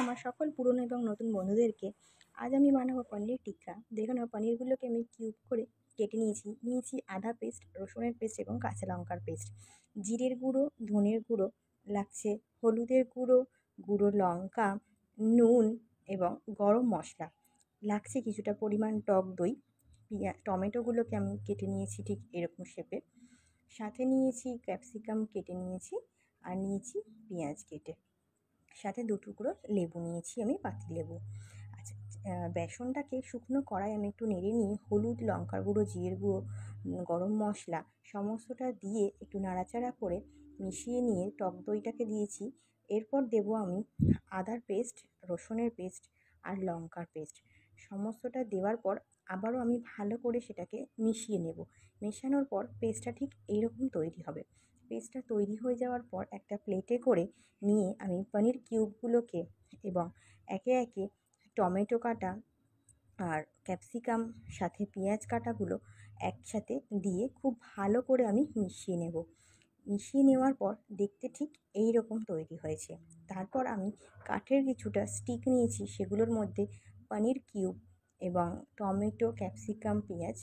আমার সকল পুরনো এবং নতুন বন্ধুদেরকে আজ আমি বানাবো পনিরের টিক্কা। দেখে নাও, পনিরগুলোকে আমি কিউব করে কেটে নিয়েছি আদা পেস্ট, রসুনের পেস্ট এবং কাঁচা লঙ্কার পেস্ট, জিরের গুঁড়ো, ধনের গুঁড়ো লাগছে, হলুদের গুঁড়ো, গুঁড়ো লঙ্কা, নুন এবং গরম মশলা লাগছে, কিছুটা পরিমাণ টক দই। টমেটোগুলোকে আমি কেটে নিয়েছি ঠিক এরকম শেপে, সাথে নিয়েছি ক্যাপসিকাম কেটে নিয়েছি, আর নিয়েছি পেঁয়াজ কেটে, সাথে 2 টুকরো লেবু নিয়েছি আমি, পাতিলেবু। আচ্ছা, বেসনটাকে শুকনো কড়াইয়ে আমি একটু নেড়ে নিয়ে হলুদ, লঙ্কার গুঁড়ো, জিরের গুঁড়ো, গরম মশলা সমস্তটা দিয়ে একটু নাড়াচাড়া করে মিশিয়ে নিয়ে টক দইটাকে দিয়েছি। এরপর দেবো আমি আদার পেস্ট, রসুনের পেস্ট আর লঙ্কার পেস্ট। সমস্তটা দেওয়ার পর আবারও আমি ভালো করে সেটাকে মিশিয়ে নেব। মেশানোর পর পেস্টটা ঠিক এইরকম তৈরি হবে। পেস্টটা তৈরি হয়ে যাওয়ার পর একটা প্লেটে করে নিয়ে আমি পনির কিউবগুলোকে এবং একে একে টমেটো কাটা আর ক্যাপসিকাম সাথে পেঁয়াজ কাটাগুলো একসাথে দিয়ে খুব ভালো করে আমি মিশিয়ে নেব। মিশিয়ে নেওয়ার পর দেখতে ঠিক এই রকম তৈরি হয়েছে। তারপর আমি কাঠের কিছুটা স্টিক নিয়েছি, সেগুলোর মধ্যে পনির কিউব এবং টমেটো, ক্যাপসিকাম, পেঁয়াজ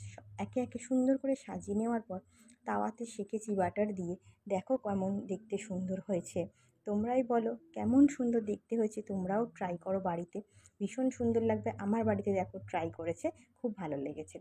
একে একে সুন্দর করে সাজিয়ে নেওয়ার পর তাওয়াতে সেঁকেছি বাটার দিয়ে। দেখো কেমন দেখতে সুন্দর হয়েছে। তোমরাই বলো কেমন সুন্দর দেখতে হয়েছে। তোমরাও ট্রাই করো বাড়িতে, ভীষণ সুন্দর লাগবে। আমার বাড়িতে দেখো ট্রাই করেছে, খুব ভালো লেগেছে।